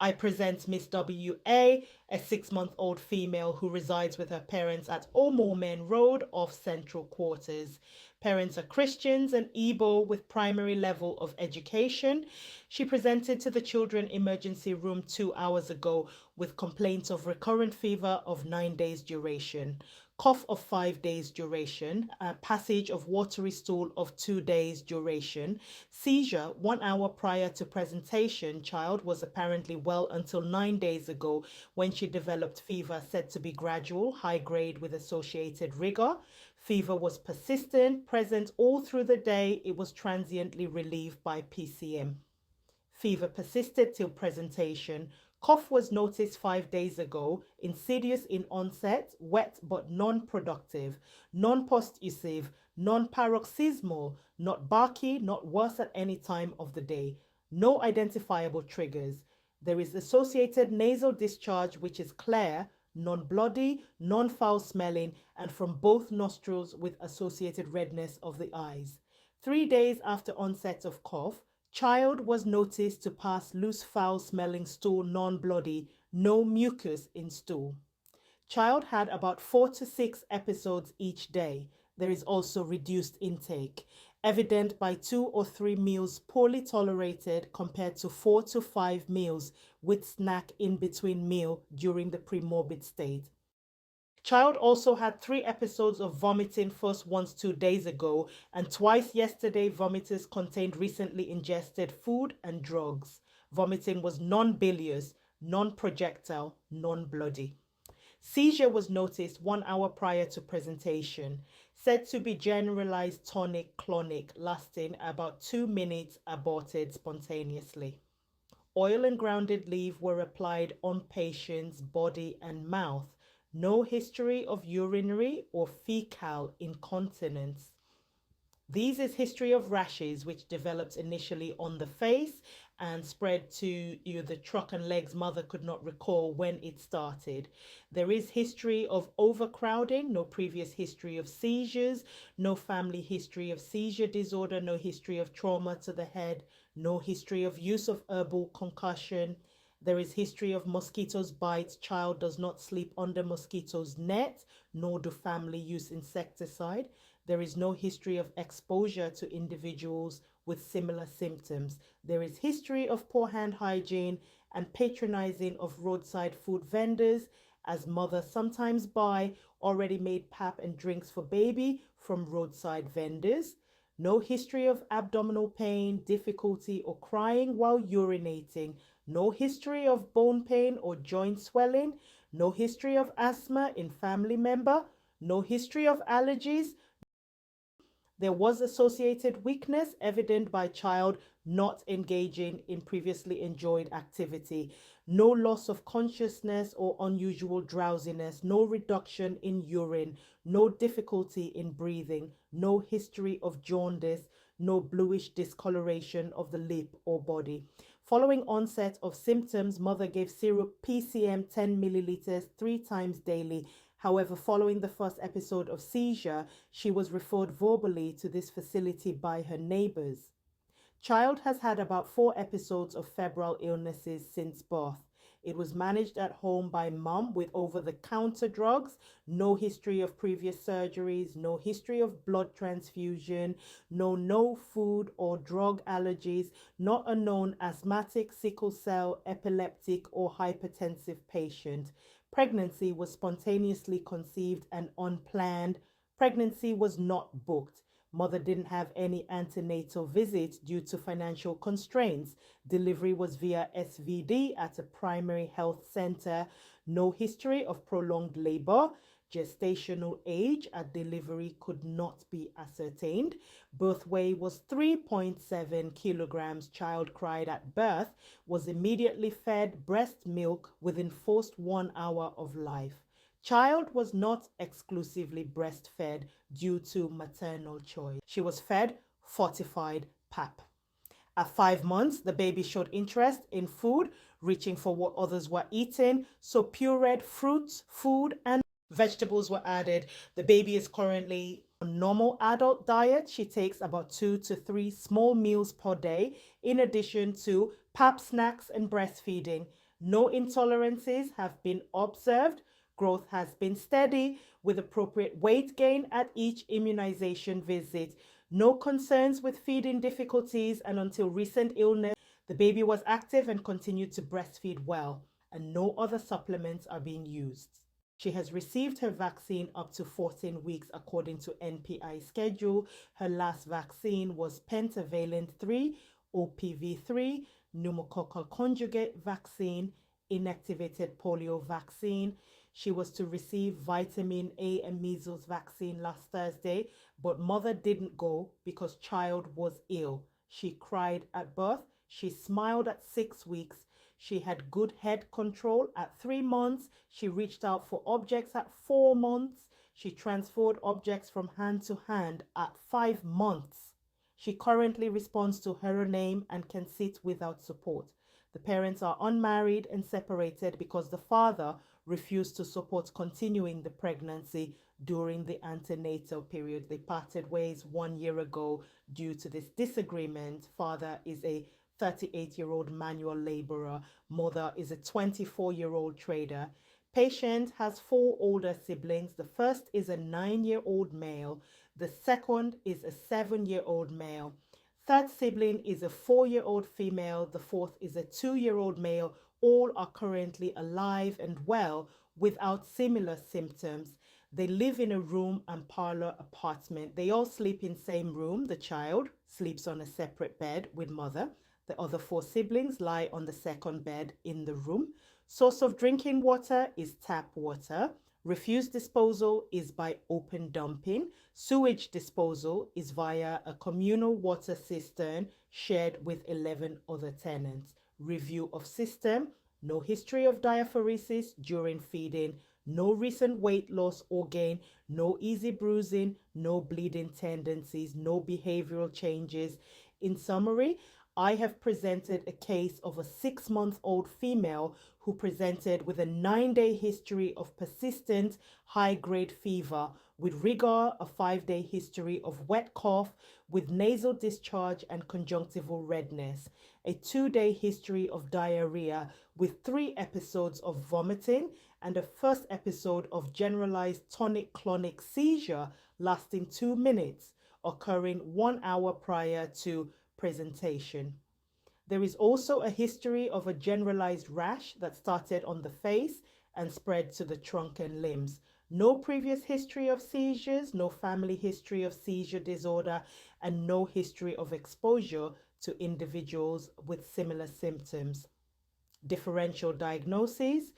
I present Miss W.A., a 6-month-old female who resides with her parents at Omomen Road off Central Quarters. Parents are Christians and Igbo with primary level of education. She presented to the children emergency room 2 hours ago with complaints of recurrent fever of 9 days duration, cough of 5 days duration, passage of watery stool of 2 days duration, seizure 1 hour prior to presentation. Child was apparently well until 9 days ago when she developed fever said to be gradual, high grade with associated rigor. Fever was persistent, present all through the day. It was transiently relieved by PCM. Fever persisted till presentation. Cough was noticed 5 days ago, insidious in onset, wet but non-productive, non-postusive, non-paroxysmal, not barky, not worse at any time of the day. No identifiable triggers. There is associated nasal discharge which is clear, non-bloody, non-foul smelling, and from both nostrils with associated redness of the eyes. 3 days after onset of cough, child was noticed to pass loose foul smelling stool, non-bloody, no mucus in stool. Child had about 4 to 6 episodes each day. There is also reduced intake, evident by 2 or 3 meals poorly tolerated compared to 4 to 5 meals with snack in between meal during the premorbid state. Child also had 3 episodes of vomiting, first once 2 days ago and twice yesterday. Vomiters contained recently ingested food and drugs. Vomiting was non-bilious, non-projectile, non-bloody. Seizure was noticed 1 hour prior to presentation, said to be generalized tonic-clonic, lasting about 2 minutes, aborted spontaneously. Oil and grounded leaf were applied on patient's body and mouth. No history of urinary or fecal incontinence. These is history of rashes which developed initially on the face and spread to the trunk and legs. Mother could not recall when it started. There is history of overcrowding, no previous history of seizures, no family history of seizure disorder, no history of trauma to the head, no history of use of herbal concussion. There is history of mosquitoes bites. Child does not sleep under mosquitoes net, nor do family use insecticide. There is no history of exposure to individuals with similar symptoms. There is history of poor hand hygiene and patronizing of roadside food vendors, as mother sometimes buy already made pap and drinks for baby from roadside vendors. No history of abdominal pain, difficulty or crying while urinating. No history of bone pain or joint swelling. No history of asthma in family member. No history of allergies. There was associated weakness evident by child not engaging in previously enjoyed activity. No loss of consciousness or unusual drowsiness. No reduction in urine. No difficulty in breathing. No history of jaundice. No bluish discoloration of the lip or body. Following onset of symptoms, mother gave syrup PCM 10 milliliters 3 times daily. However, following the first episode of seizure, she was referred verbally to this facility by her neighbors. Child has had about 4 episodes of febrile illnesses since birth. It was managed at home by mom with over-the-counter drugs, no history of previous surgeries, no history of blood transfusion, no food or drug allergies, not a known asthmatic, sickle cell, epileptic or hypertensive patient. Pregnancy was spontaneously conceived and unplanned. Pregnancy was not booked. Mother didn't have any antenatal visits due to financial constraints. Delivery was via SVD at a primary health center. No history of prolonged labor. Gestational age at delivery could not be ascertained. Birth weight was 3.7 kilograms. Child cried at birth, was immediately fed breast milk within first 1 hour of life. Child was not exclusively breastfed due to maternal choice. She was fed fortified pap. At 5 months, the baby showed interest in food, reaching for what others were eating. So pureed fruits, food, and vegetables were added. The baby is currently on normal adult diet. She takes about 2 to 3 small meals per day, in addition to pap snacks and breastfeeding. No intolerances have been observed. Growth has been steady with appropriate weight gain at each immunization visit. No concerns with feeding difficulties, and until recent illness, the baby was active and continued to breastfeed well, and no other supplements are being used. She has received her vaccine up to 14 weeks according to NPI schedule. Her last vaccine was pentavalent 3, OPV3, pneumococcal conjugate vaccine, inactivated polio vaccine. She was to receive vitamin A and measles vaccine last Thursday, but mother didn't go because child was ill. She cried at birth. She smiled at 6 weeks. She had good head control at 3 months. She reached out for objects at 4 months. She transferred objects from hand to hand at 5 months. She currently responds to her name and can sit without support. The parents are unmarried and separated because the father refused to support continuing the pregnancy during the antenatal period. They parted ways 1 year ago due to this disagreement. Father is a 38-year-old manual laborer. Mother is a 24-year-old trader. Patient has 4 older siblings. The first is a 9-year-old male. The second is a 7-year-old male. Third sibling is a 4-year-old female. The fourth is a 2-year-old male. All are currently alive and well without similar symptoms. They live in a room and parlor apartment. They all sleep in same room. The child sleeps on a separate bed with mother. The other 4 siblings lie on the second bed in the room. Source of drinking water is tap water. Refuse disposal is by open dumping. Sewage disposal is via a communal water cistern shared with 11 other tenants. Review of system: no history of diaphoresis during feeding, no recent weight loss or gain, no easy bruising, no bleeding tendencies, no behavioral changes. In summary, I have presented a case of a 6-month-old female who presented with a 9-day history of persistent high-grade fever, with rigor, a 5-day history of wet cough with nasal discharge and conjunctival redness, a 2-day history of diarrhea with 3 episodes of vomiting, and a first episode of generalized tonic-clonic seizure lasting 2 minutes, occurring 1 hour prior to presentation. There is also a history of a generalized rash that started on the face and spread to the trunk and limbs. No previous history of seizures, no family history of seizure disorder, and no history of exposure to individuals with similar symptoms. Differential diagnoses: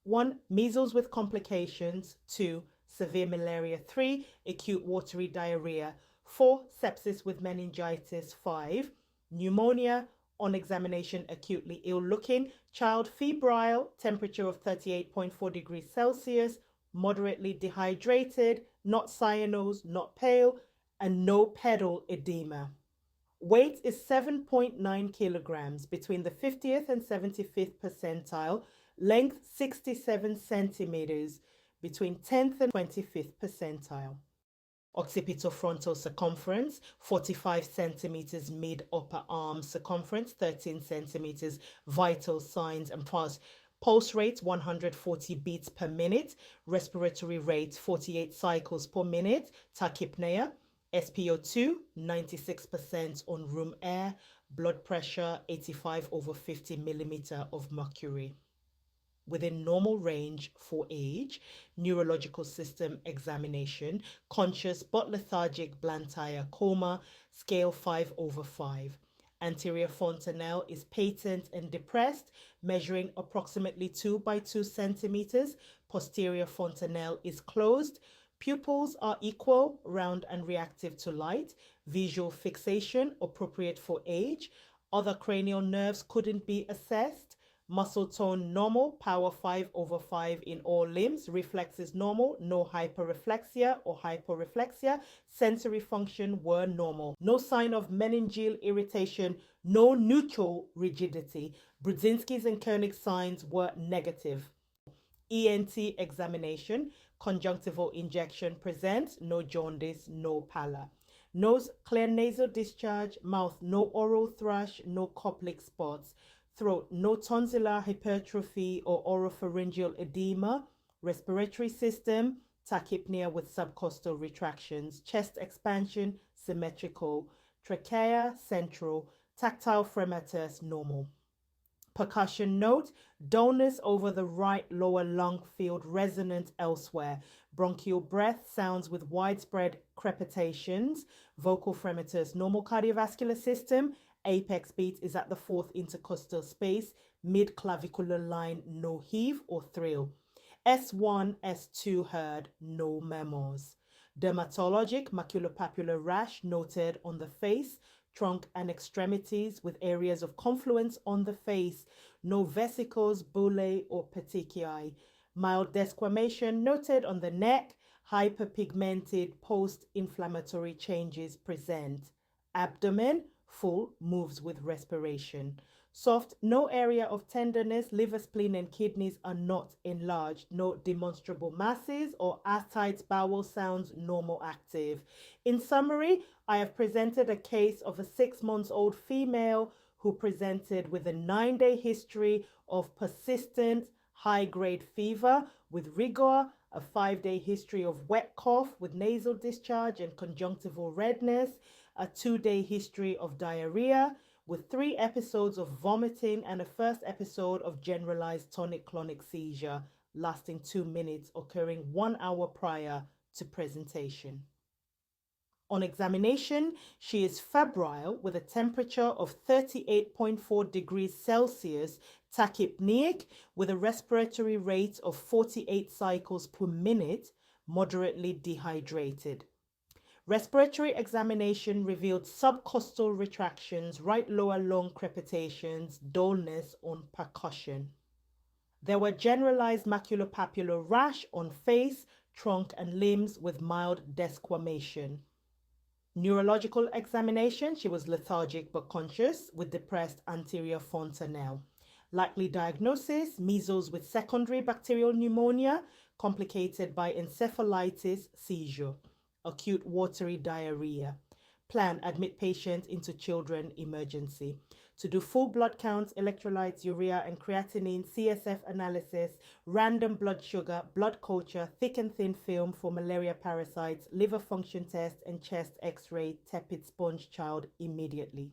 1. Measles with complications. 2. Severe malaria. 3. Acute watery diarrhea. 4. Sepsis with meningitis. 5. Pneumonia. On examination, acutely ill looking. Child febrile, temperature of 38.4 degrees Celsius, moderately dehydrated, not cyanose, not pale, and no pedal edema. Weight is 7.9 kilograms between the 50th and 75th percentile. Length 67 centimeters between 10th and 25th percentile. Occipitofrontal circumference 45 centimeters, mid upper arm circumference 13 centimeters. Vital signs and pulse rate 140 beats per minute. Respiratory rate 48 cycles per minute. Tachypnea. SpO2 96% on room air. Blood pressure 85/50 millimeter of mercury. Within normal range for age. Neurological system examination: conscious but lethargic blantyre coma, scale 5/5. Anterior fontanelle is patent and depressed, measuring approximately 2 by 2 centimeters. Posterior fontanelle is closed. Pupils are equal, round, and reactive to light. Visual fixation appropriate for age. Other cranial nerves couldn't be assessed. Muscle tone normal, power 5/5 in all limbs. Reflexes normal, no hyperreflexia or hyporeflexia. Sensory function were normal. No sign of meningeal irritation, no neutral rigidity. Brudzinski's and Koenig signs were negative. ENT examination: conjunctival injection present, no jaundice, no pallor. Nose clear nasal discharge, mouth no oral thrush, no Koplik spots. throat, no tonsillar hypertrophy or oropharyngeal edema, respiratory system, tachypnea with subcostal retractions, chest expansion, symmetrical, trachea, central, tactile frematus, normal. Percussion note, dullness over the right lower lung field, resonant elsewhere. Bronchial breath sounds with widespread crepitations. Vocal frematus, normal cardiovascular system. Apex beat is at the fourth intercostal space. Mid-clavicular line, no heave or thrill. S1, S2 heard, no memos. Dermatologic maculopapular rash noted on the face, trunk and extremities with areas of confluence on the face, no vesicles, bullae or petechiae. Mild desquamation noted on the neck, hyperpigmented post-inflammatory changes present. Abdomen, full, moves with respiration. Soft, no area of tenderness, liver, spleen, and kidneys are not enlarged. No demonstrable masses or ascites, bowel sounds, normal active. In summary, I have presented a case of a 6-month-old female who presented with a 9-day history of persistent high-grade fever with rigor, a 5-day history of wet cough with nasal discharge and conjunctival redness, a 2-day history of diarrhea, with 3 episodes of vomiting and a first episode of generalized tonic-clonic seizure lasting 2 minutes, occurring 1 hour prior to presentation. On examination, she is febrile with a temperature of 38.4 degrees Celsius, tachypneic with a respiratory rate of 48 cycles per minute, moderately dehydrated. Respiratory examination revealed subcostal retractions, right lower lung crepitations, dullness on percussion. There were generalized maculopapular rash on face, trunk, and limbs with mild desquamation. Neurological examination, she was lethargic but conscious with depressed anterior fontanelle. Likely diagnosis, measles with secondary bacterial pneumonia, complicated by encephalitis, seizure. Acute watery diarrhea. Plan, admit patient into children emergency. To do full blood counts, electrolytes, urea and creatinine, CSF analysis, random blood sugar, blood culture, thick and thin film for malaria parasites, liver function test and chest x-ray, tepid sponge child immediately.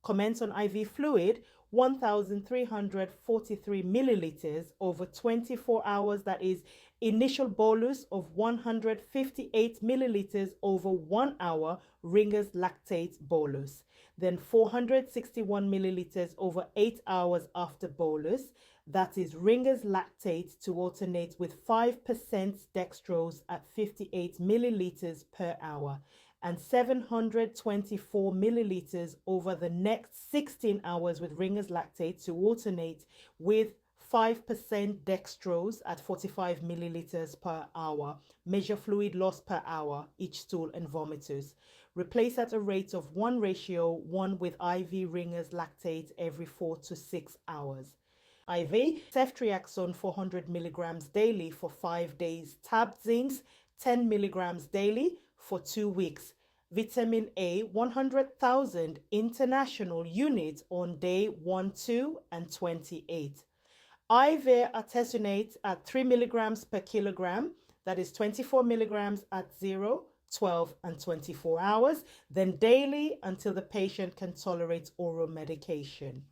Comments on IV fluid, 1,343 milliliters over 24 hours, that is initial bolus of 158 milliliters over 1 hour, Ringer's lactate bolus. Then 461 milliliters over 8 hours after bolus, that is Ringer's lactate to alternate with 5% dextrose at 58 milliliters per hour, and 724 milliliters over the next 16 hours with Ringer's lactate to alternate with 5% dextrose at 45 milliliters per hour. Measure fluid loss per hour, each stool and vomitus. Replace at a rate of 1:1 with IV Ringer's lactate every 4 to 6 hours. IV ceftriaxone 400 milligrams daily for 5 days. Tab zinc 10 milligrams daily for 2 weeks. Vitamin A 100,000 international units on day 1, 2, and 28. IV artesunate at 3 milligrams per kilogram, that is 24 milligrams at 0, 12, and 24 hours, then daily until the patient can tolerate oral medication.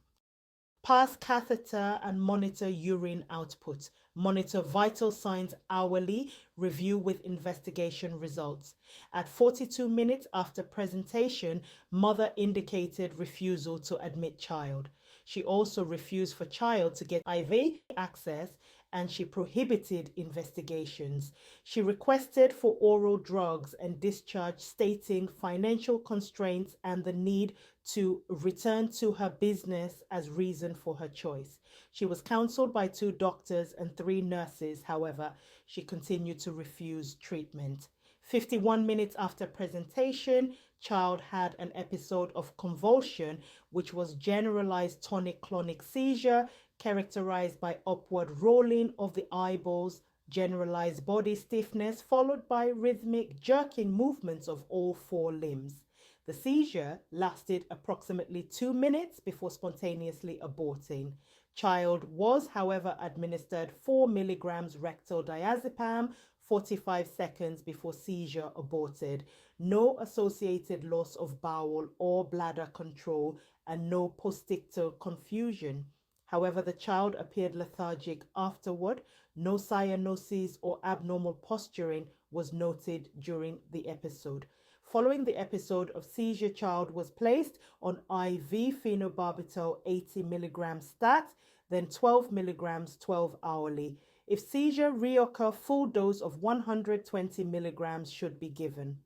Pass catheter and monitor urine output. Monitor vital signs hourly. Review with investigation results. At 42 minutes after presentation, mother indicated refusal to admit child. She also refused for child to get IV access and she prohibited investigations. She requested for oral drugs and discharge, stating financial constraints and the need to return to her business as reason for her choice. She was counseled by 2 doctors and 3 nurses. However, she continued to refuse treatment. 51 minutes after presentation, child had an episode of convulsion, which was generalized tonic-clonic seizure, characterized by upward rolling of the eyeballs, generalized body stiffness, followed by rhythmic jerking movements of all 4 limbs. The seizure lasted approximately 2 minutes before spontaneously aborting. Child was, however, administered 4 milligrams rectal diazepam 45 seconds before seizure aborted. No associated loss of bowel or bladder control and no postictal confusion. However, the child appeared lethargic afterward. No cyanosis or abnormal posturing was noted during the episode. Following the episode of seizure, child was placed on IV phenobarbital 80 milligrams stat, then 12 milligrams 12 hourly. If seizure reoccur, full dose of 120 milligrams should be given.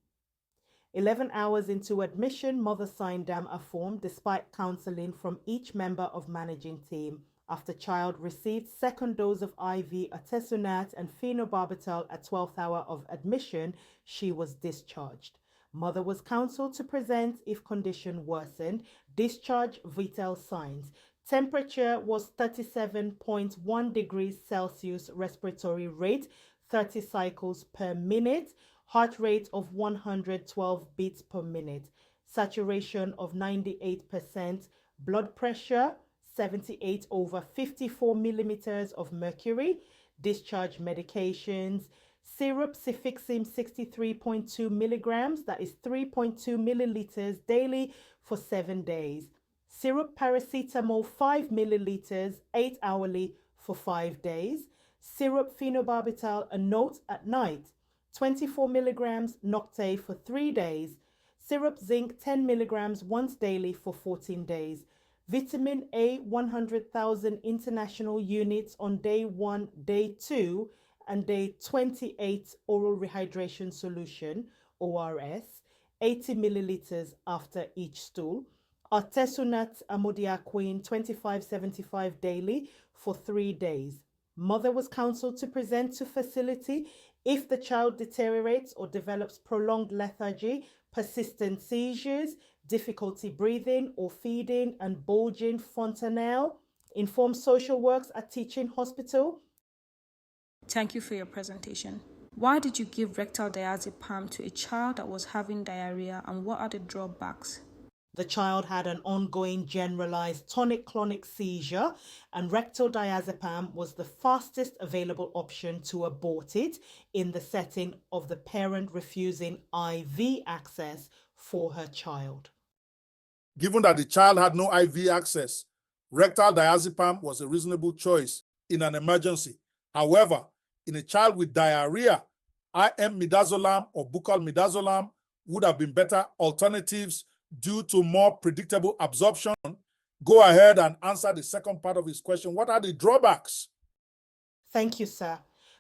11 hours into admission, mother signed DAMA form despite counseling from each member of managing team. After child received second dose of IV Artesunate and phenobarbital at 12th hour of admission, she was discharged. Mother was counseled to present if condition worsened. Discharge vital signs. Temperature was 37.1 degrees Celsius, respiratory rate 30 cycles per minute, heart rate of 112 beats per minute, saturation of 98%, blood pressure 78/54 millimeters of mercury, discharge medications, syrup cefixime 63.2 milligrams, that is 3.2 milliliters daily for 7 days. Syrup paracetamol 5 milliliters 8 hourly for 5 days. Syrup phenobarbital a note at night 24 milligrams nocte for 3 days. Syrup zinc 10 milligrams once daily for 14 days. Vitamin A 100,000 international units on day 1, day 2, and day 28 oral rehydration solution, ORS, 80 milliliters after each stool. Artesunate Amodiaquine 2575 daily for 3 days. Mother was counseled to present to facility if the child deteriorates or develops prolonged lethargy, persistent seizures, difficulty breathing or feeding, and bulging fontanelle. Inform social works at teaching hospital. Thank you for your presentation. Why did you give rectal diazepam to a child that was having diarrhea, and what are the drawbacks? The child had an ongoing generalized tonic-clonic seizure, and rectal diazepam was the fastest available option to abort it in the setting of the parent refusing IV access for her child. Given that the child had no IV access, rectal diazepam was a reasonable choice in an emergency. However, in a child with diarrhea, IM midazolam or buccal midazolam would have been better alternatives due to more predictable absorption. Go ahead and answer the second part of his question. What are the drawbacks? Thank you, sir.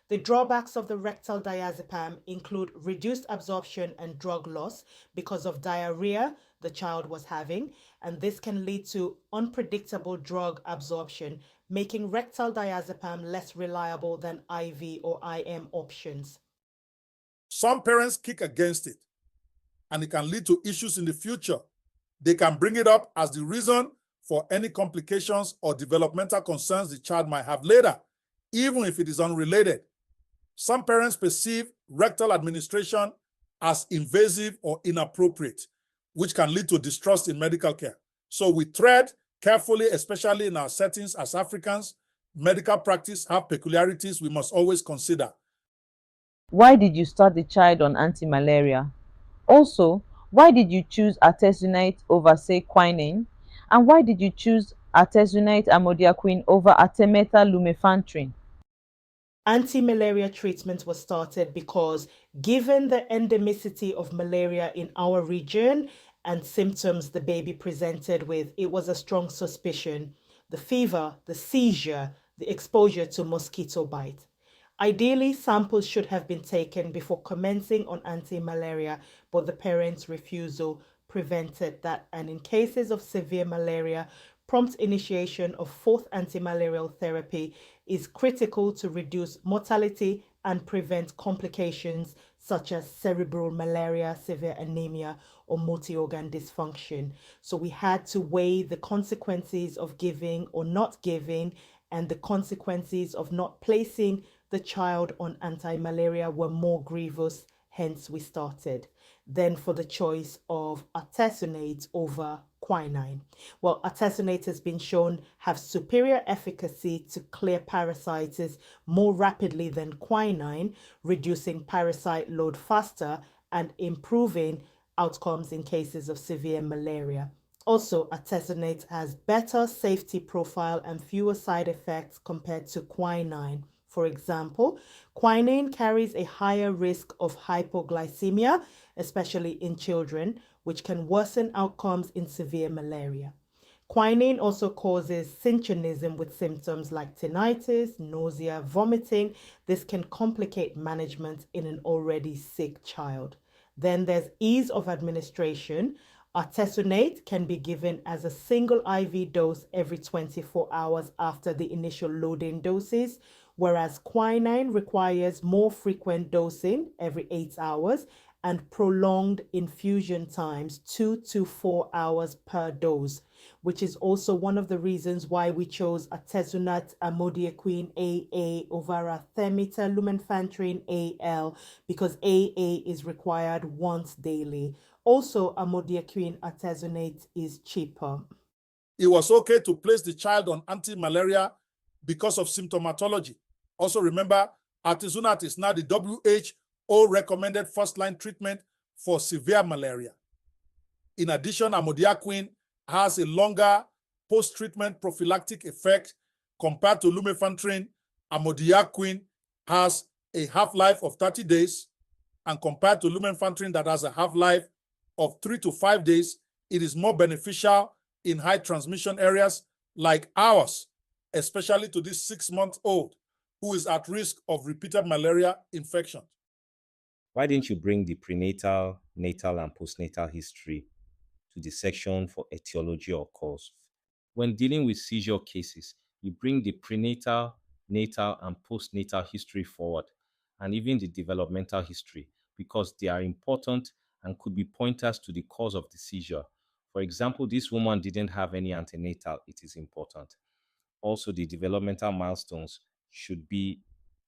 The drawbacks of the rectal diazepam include reduced absorption and drug loss because of diarrhea the child was having, and this can lead to unpredictable drug absorption, making rectal diazepam less reliable than IV or IM options. Some parents kick against it, and it can lead to issues in the future. They can bring it up as the reason for any complications or developmental concerns the child might have later, even if it is unrelated. Some parents perceive rectal administration as invasive or inappropriate, which can lead to distrust in medical care. So we tread carefully, especially in our settings as Africans. Medical practice have peculiarities we must always consider. Why did you start the child on anti-malaria? Also, why did you choose Artesunate over, say, Quinine? And why did you choose Artesunate Amodiaquine over Artemether-lumefantrine? Anti-malaria treatment was started because, given the endemicity of malaria in our region and symptoms the baby presented with, it was a strong suspicion: the fever, the seizure, the exposure to mosquito bite. Ideally, samples should have been taken before commencing on anti-malaria, but the parents' refusal prevented that. And in cases of severe malaria, prompt initiation of fourth antimalarial therapy is critical to reduce mortality and prevent complications such as cerebral malaria, severe anemia, or multi-organ dysfunction. So we had to weigh the consequences of giving or not giving, and the consequences of not placing the child on anti-malaria were more grievous, hence we started. than for the choice of artesunate over quinine. Well, artesunate has been shown have superior efficacy to clear parasites more rapidly than quinine, reducing parasite load faster and improving outcomes in cases of severe malaria. Also, artesunate has better safety profile and fewer side effects compared to quinine. For example, quinine carries a higher risk of hypoglycemia, especially in children, which can worsen outcomes in severe malaria. Quinine also causes synchronism with symptoms like tinnitus, nausea, vomiting. This can complicate management in an already sick child. Then there's ease of administration. Artesunate can be given as a single IV dose every 24 hours after the initial loading doses, whereas quinine requires more frequent dosing every 8 hours and prolonged infusion times 2 to 4 hours per dose, which is also one of the reasons why we chose Artesunate Amodiaquine AA over Artemether-lumefantrine AL, because AA is required once daily. Also, Amodiaquine artesunate is cheaper. It was okay to place the child on anti-malaria because of symptomatology. Also remember, Artesunate is now the WHO recommended first-line treatment for severe malaria. In addition, Amodiaquine has a longer post-treatment prophylactic effect compared to lumefantrine. Amodiaquine has a half-life of 30 days, and compared to lumefantrine that has a half-life of 3 to 5 days, it is more beneficial in high transmission areas like ours, especially to this 6-month-old who is at risk of repeated malaria infection. Why didn't you bring the prenatal, natal, and postnatal history to the section for etiology or cause? When dealing with seizure cases, you bring the prenatal, natal, and postnatal history forward, and even the developmental history, because they are important and could be pointers to the cause of the seizure. For example, this woman didn't have any antenatal. It is important. Also, the developmental milestones should be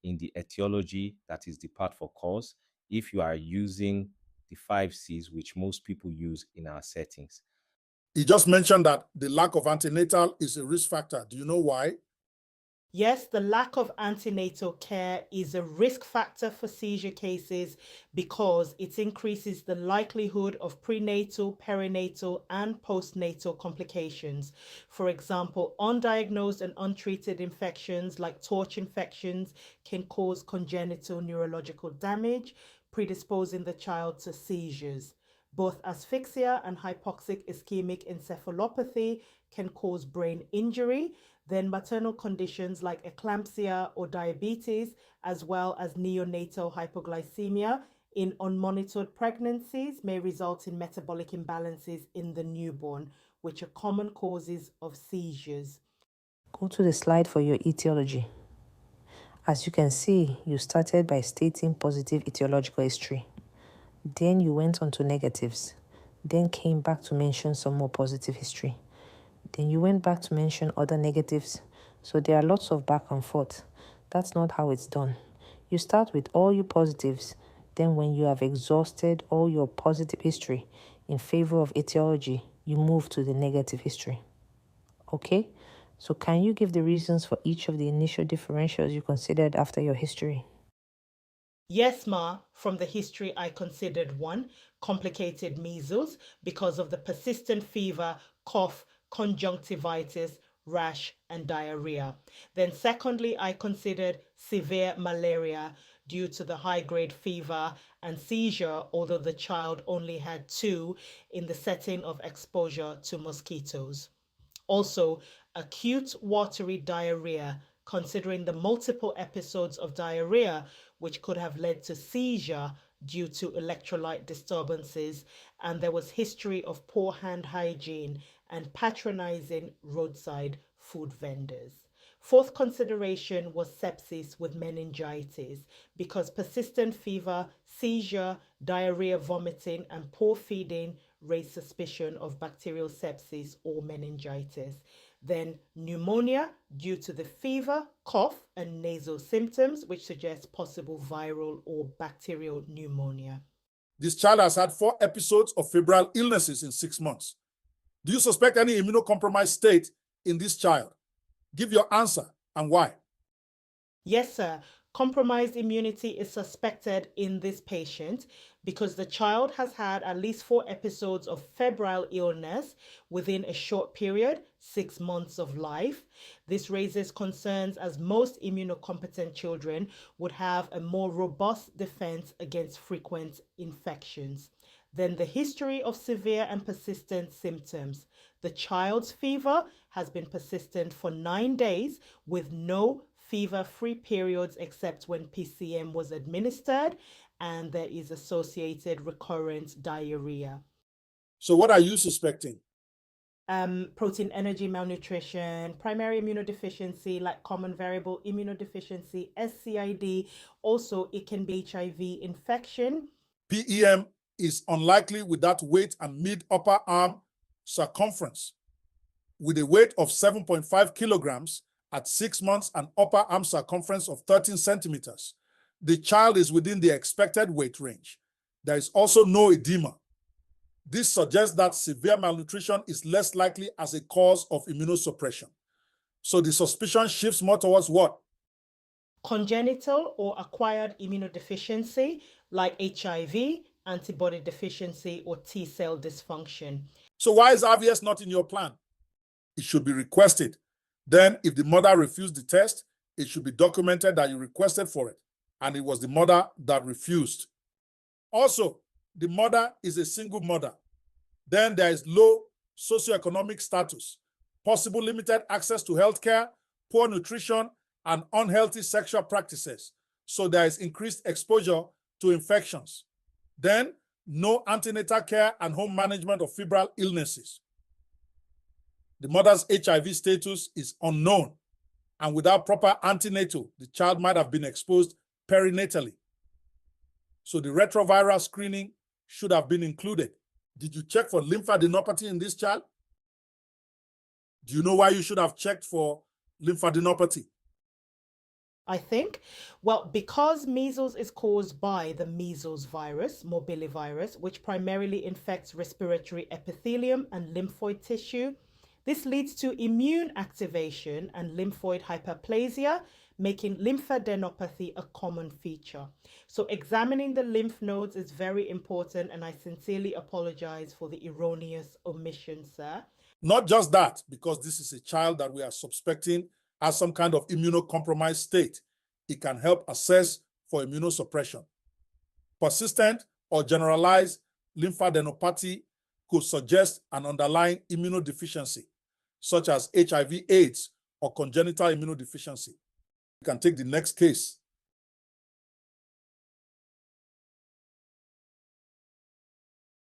in the etiology, that is the part for cause, if you are using the 5 C's, which most people use in our settings. He just mentioned that the lack of antenatal is a risk factor. Do you know why? Yes, the lack of antenatal care is a risk factor for seizure cases because it increases the likelihood of prenatal, perinatal, and postnatal complications. For example, undiagnosed and untreated infections like torch infections can cause congenital neurological damage, predisposing the child to seizures. Both asphyxia and hypoxic ischemic encephalopathy can cause brain injury. Then maternal conditions like eclampsia or diabetes, as well as neonatal hypoglycemia in unmonitored pregnancies, may result in metabolic imbalances in the newborn, which are common causes of seizures. Go to the slide for your etiology. As you can see, you started by stating positive etiological history. Then you went on to negatives. Then came back to mention some more positive history. Then you went back to mention other negatives. So there are lots of back and forth. That's not how it's done. You start with all your positives. Then when you have exhausted all your positive history in favor of etiology, you move to the negative history. Okay? So can you give the reasons for each of the initial differentials you considered after your history? Yes, Ma. From the history, I considered 1, complicated measles because of the persistent fever, cough, conjunctivitis, rash, and diarrhea. Then secondly, I considered severe malaria due to the high-grade fever and seizure, although the child only had 2 in the setting of exposure to mosquitoes. Also, acute watery diarrhea, considering the multiple episodes of diarrhea which could have led to seizure due to electrolyte disturbances, and there was history of poor hand hygiene and patronizing roadside food vendors. Fourth consideration was sepsis with meningitis because persistent fever, seizure, diarrhea, vomiting, and poor feeding raised suspicion of bacterial sepsis or meningitis. Then pneumonia due to the fever, cough, and nasal symptoms, which suggest possible viral or bacterial pneumonia. This child has had 4 episodes of febrile illnesses in 6 months. Do you suspect any immunocompromised state in this child? Give your answer and why. Yes, sir. Compromised immunity is suspected in this patient because the child has had at least 4 episodes of febrile illness within a short period, 6 months of life. This raises concerns as most immunocompetent children would have a more robust defense against frequent infections. Then the history of severe and persistent symptoms. The child's fever has been persistent for 9 days with no fever-free periods except when PCM was administered, and there is associated recurrent diarrhea. So what are you suspecting? Protein energy malnutrition, primary immunodeficiency like common variable immunodeficiency, SCID. Also, it can be HIV infection. PEM is unlikely with that weight and mid-upper arm circumference. With a weight of 7.5 kilograms at 6 months and upper arm circumference of 13 centimeters, the child is within the expected weight range. There is also no edema. This suggests that severe malnutrition is less likely as a cause of immunosuppression. So the suspicion shifts more towards what? Congenital or acquired immunodeficiency like HIV, antibody deficiency, or T-cell dysfunction. So why is RVS not in your plan? It should be requested. Then if the mother refused the test, it should be documented that you requested for it, and it was the mother that refused. Also, the mother is a single mother. Then there is low socioeconomic status, possible limited access to healthcare, poor nutrition, and unhealthy sexual practices. So there is increased exposure to infections. Then no antenatal care and home management of febrile illnesses. The mother's HIV status is unknown, and without proper antenatal, the child might have been exposed perinatally. So the retroviral screening should have been included. Did you check for lymphadenopathy in this child? Do you know why you should have checked for lymphadenopathy? I think, well, because measles is caused by the measles virus, morbillivirus, which primarily infects respiratory epithelium and lymphoid tissue. This leads to immune activation and lymphoid hyperplasia, making lymphadenopathy a common feature. So examining the lymph nodes is very important, and I sincerely apologize for the erroneous omission, sir. Not just that, because this is a child that we are suspecting has some kind of immunocompromised state. It can help assess for immunosuppression. Persistent or generalized lymphadenopathy could suggest an underlying immunodeficiency, such as HIV/AIDS or congenital immunodeficiency. You can take the next case.